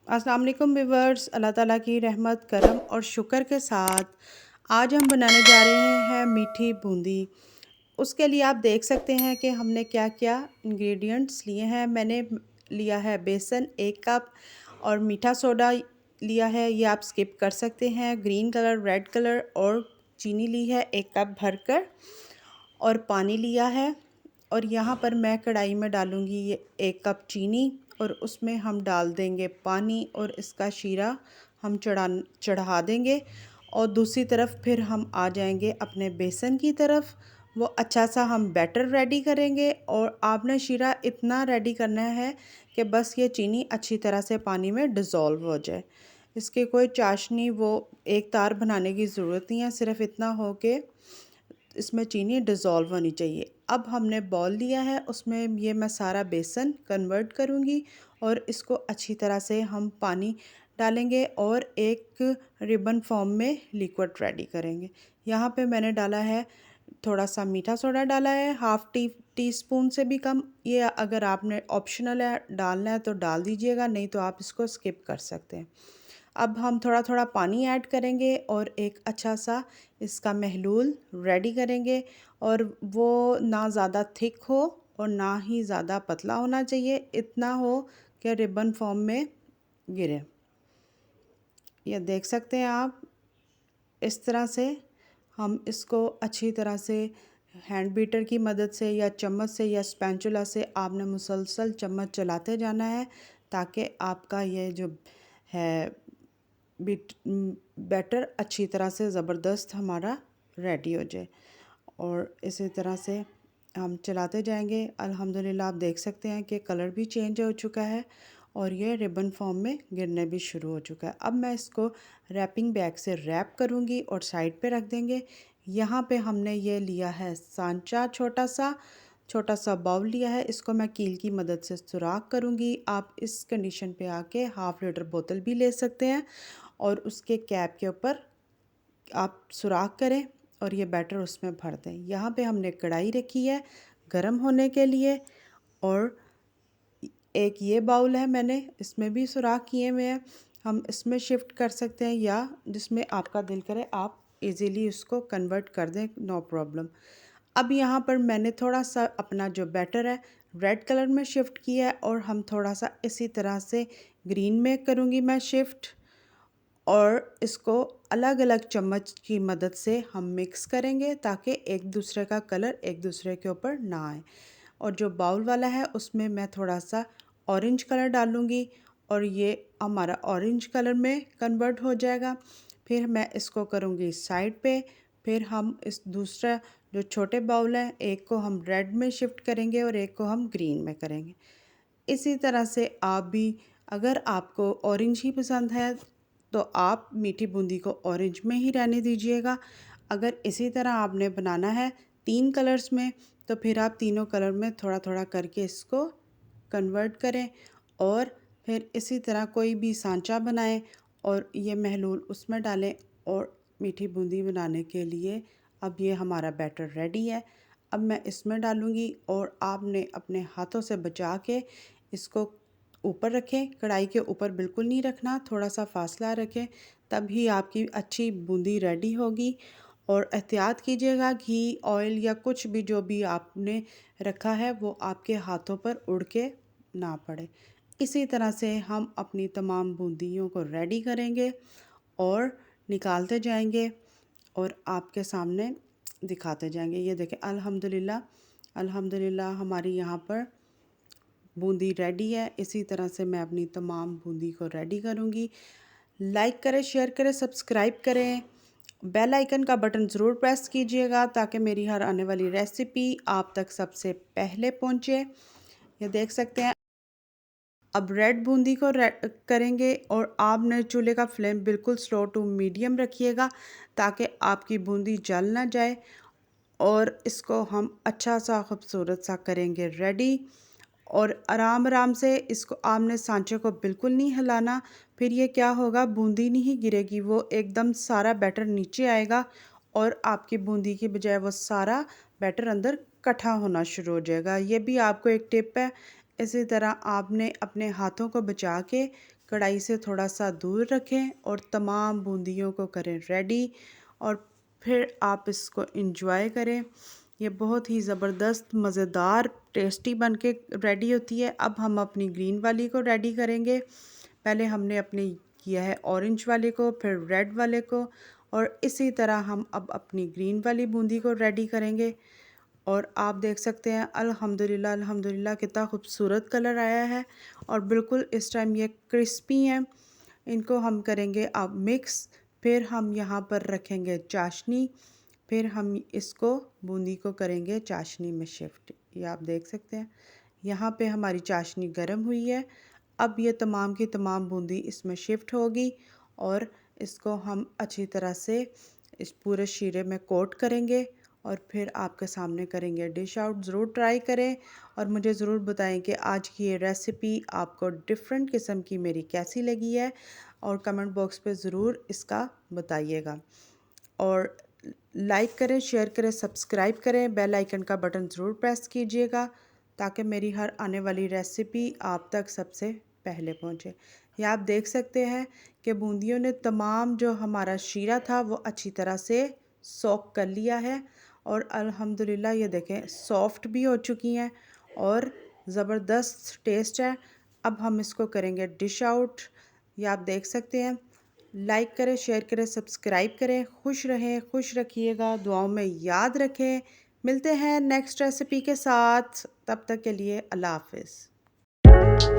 अस्सलाम वालेकुम व्यूवर्स। अल्लाह ताला की रहमत करम और शुक्र के साथ आज हम बनाने जा रहे हैं मीठी बूंदी। उसके लिए आप देख सकते हैं कि हमने क्या क्या इंग्रेडिएंट्स लिए हैं। मैंने लिया है बेसन 1 कप और मीठा सोडा लिया है, ये आप स्किप कर सकते हैं। ग्रीन कलर, रेड कलर और चीनी ली है 1 कप भरकर और पानी लिया है। और यहाँ पर मैं कढ़ाई में डालूँगी ये 1 कप चीनी और उसमें हम डाल देंगे पानी और इसका शीरा हम चढ़ा देंगे। और दूसरी तरफ फिर हम आ जाएंगे अपने बेसन की तरफ। वो अच्छा सा हम बैटर रेडी करेंगे और आपने शीरा इतना रेडी करना है कि बस ये चीनी अच्छी तरह से पानी में डिज़ोल्व हो जाए। इसके कोई चाशनी वो एक तार बनाने की ज़रूरत नहीं है, सिर्फ इतना हो कि इसमें चीनी डिज़ोल्व होनी चाहिए। अब हमने बॉल लिया है, उसमें ये मैं सारा बेसन कन्वर्ट करूँगी और इसको अच्छी तरह से हम पानी डालेंगे और एक रिबन फॉर्म में लिक्विड रेडी करेंगे। यहाँ पे मैंने डाला है थोड़ा सा मीठा सोडा डाला है, हाफ़ टी स्पून से भी कम। ये अगर आपने ऑप्शनल है, डालना है तो डाल दीजिएगा, नहीं तो आप इसको स्किप कर सकते हैं। अब हम थोड़ा थोड़ा पानी ऐड करेंगे और एक अच्छा सा इसका महलूल रेडी करेंगे। और वो ना ज़्यादा थिक हो और ना ही ज़्यादा पतला होना चाहिए, इतना हो कि रिबन फॉर्म में गिरे। ये देख सकते हैं आप, इस तरह से हम इसको अच्छी तरह से हैंड बीटर की मदद से या चम्मच से या स्पैचुला से आपने मुसलसल चम्मच चलाते जाना है ताकि आपका ये जो है बैटर अच्छी तरह से ज़बरदस्त हमारा रेडी हो जाए। और इसी तरह से हम चलाते जाएंगे। अल्हम्दुलिल्लाह आप देख सकते हैं कि कलर भी चेंज हो चुका है और ये रिबन फॉर्म में गिरने भी शुरू हो चुका है। अब मैं इसको रैपिंग बैग से रैप करूँगी और साइड पे रख देंगे। यहाँ पे हमने ये लिया है सांचा, छोटा सा बाउल लिया है, इसको मैं कील की मदद से सुराख करूँगी। आप इस कंडीशन पे आके हाफ़ लीटर बोतल भी ले सकते हैं और उसके कैप के ऊपर आप सुराख करें और ये बैटर उसमें भर दें। यहाँ पे हमने कढ़ाई रखी है गरम होने के लिए और एक ये बाउल है, मैंने इसमें भी सुराख किए हुए हैं। हम इसमें शिफ्ट कर सकते हैं या जिसमें आपका दिल करे आप इजीली उसको कन्वर्ट कर दें, नो प्रॉब्लम। अब यहाँ पर मैंने थोड़ा सा अपना जो बैटर है रेड कलर में शिफ्ट किया है और हम थोड़ा सा इसी तरह से ग्रीन में करूँगी मैं शिफ्ट। और इसको अलग अलग चम्मच की मदद से हम मिक्स करेंगे ताकि एक दूसरे का कलर एक दूसरे के ऊपर ना आए। और जो बाउल वाला है उसमें मैं थोड़ा सा ऑरेंज कलर डालूँगी और ये हमारा ऑरेंज कलर में कन्वर्ट हो जाएगा। फिर मैं इसको करूँगी साइड पे। फिर हम इस दूसरा जो छोटे बाउल हैं, एक को हम रेड में शिफ्ट करेंगे और एक को हम ग्रीन में करेंगे। इसी तरह से आप भी, अगर आपको ऑरेंज ही पसंद है तो आप मीठी बूंदी को ऑरेंज में ही रहने दीजिएगा। अगर इसी तरह आपने बनाना है 3 कलर्स में तो फिर आप तीनों कलर में थोड़ा थोड़ा करके इसको कन्वर्ट करें और फिर इसी तरह कोई भी सांचा बनाएं और ये महलूल उसमें डालें। और मीठी बूंदी बनाने के लिए अब ये हमारा बैटर रेडी है। अब मैं इसमें डालूँगी और आपने अपने हाथों से बचा के इसको ऊपर रखें, कढ़ाई के ऊपर बिल्कुल नहीं रखना, थोड़ा सा फासला रखें, तभी आपकी अच्छी बूंदी रेडी होगी। और एहतियात कीजिएगा घी, ऑयल या कुछ भी जो भी आपने रखा है वो आपके हाथों पर उड़ के ना पड़े। इसी तरह से हम अपनी तमाम बूंदियों को रेडी करेंगे और निकालते जाएंगे और आपके सामने दिखाते जाएंगे। ये देखें, अल्हम्दुलिल्लाह अल्हम्दुलिल्लाह हमारी यहाँ पर बूंदी रेडी है। इसी तरह से मैं अपनी तमाम बूंदी को रेडी करूँगी। लाइक करें, शेयर करें, सब्सक्राइब करें, बेल आइकन का बटन ज़रूर प्रेस कीजिएगा ताकि मेरी हर आने वाली रेसिपी आप तक सबसे पहले पहुँचे। ये देख सकते हैं, अब रेड बूंदी को करेंगे और आपने चूल्हे का फ्लेम बिल्कुल स्लो टू मीडियम रखिएगा ताकि आपकी बूंदी जल ना जाए। और इसको हम अच्छा सा खूबसूरत सा करेंगे रेडी। और आराम आराम से इसको, आपने सांचे को बिल्कुल नहीं हिलाना, फिर ये क्या होगा, बूंदी नहीं गिरेगी, वो एकदम सारा बैटर नीचे आएगा और आपकी बूंदी की बजाय वो सारा बैटर अंदर इकट्ठा होना शुरू हो जाएगा। ये भी आपको एक टिप है। इसी तरह आपने अपने हाथों को बचा के कढ़ाई से थोड़ा सा दूर रखें और तमाम बूंदियों को करें रेडी और फिर आप इसको इंजॉय करें। ये बहुत ही ज़बरदस्त मज़ेदार टेस्टी बन के रेडी होती है। अब हम अपनी ग्रीन वाली को रेडी करेंगे। पहले हमने अपनी किया है ऑरेंज वाले को, फिर रेड वाले को, और इसी तरह हम अब अपनी ग्रीन वाली बूंदी को रेडी करेंगे। और आप देख सकते हैं अल्हम्दुलिल्लाह अल्हम्दुलिल्लाह कितना खूबसूरत कलर आया है और बिल्कुल इस टाइम ये क्रिस्पी हैं। इनको हम करेंगे अब मिक्स। फिर हम यहाँ पर रखेंगे चाशनी, फिर हम इसको बूंदी को करेंगे चाशनी में शिफ्ट। ये आप देख सकते हैं यहाँ पे हमारी चाशनी गर्म हुई है। अब ये तमाम की तमाम बूंदी इसमें शिफ्ट होगी और इसको हम अच्छी तरह से इस पूरे शीरे में कोट करेंगे और फिर आपके सामने करेंगे डिश आउट। ज़रूर ट्राई करें और मुझे ज़रूर बताएं कि आज की ये रेसिपी आपको डिफरेंट किस्म की मेरी कैसी लगी है, और कमेंट बॉक्स पे ज़रूर इसका बताइएगा। और लाइक करें, शेयर करें, सब्सक्राइब करें, बेल आइकन का बटन ज़रूर प्रेस कीजिएगा ताकि मेरी हर आने वाली रेसिपी आप तक सबसे पहले पहुंचे। ये आप देख सकते हैं कि बूंदियों ने तमाम जो हमारा शीरा था वो अच्छी तरह से सोक कर लिया है और अल्हम्दुलिल्लाह ये देखें सॉफ्ट भी हो चुकी हैं और ज़बरदस्त टेस्ट है। अब हम इसको करेंगे डिश आउट। ये आप देख सकते हैं। लाइक करें, शेयर करें, सब्सक्राइब करें। खुश रहें, खुश रखिएगा, दुआओं में याद रखें। मिलते हैं नेक्स्ट रेसिपी के साथ, तब तक के लिए अल्लाह हाफ़िज़।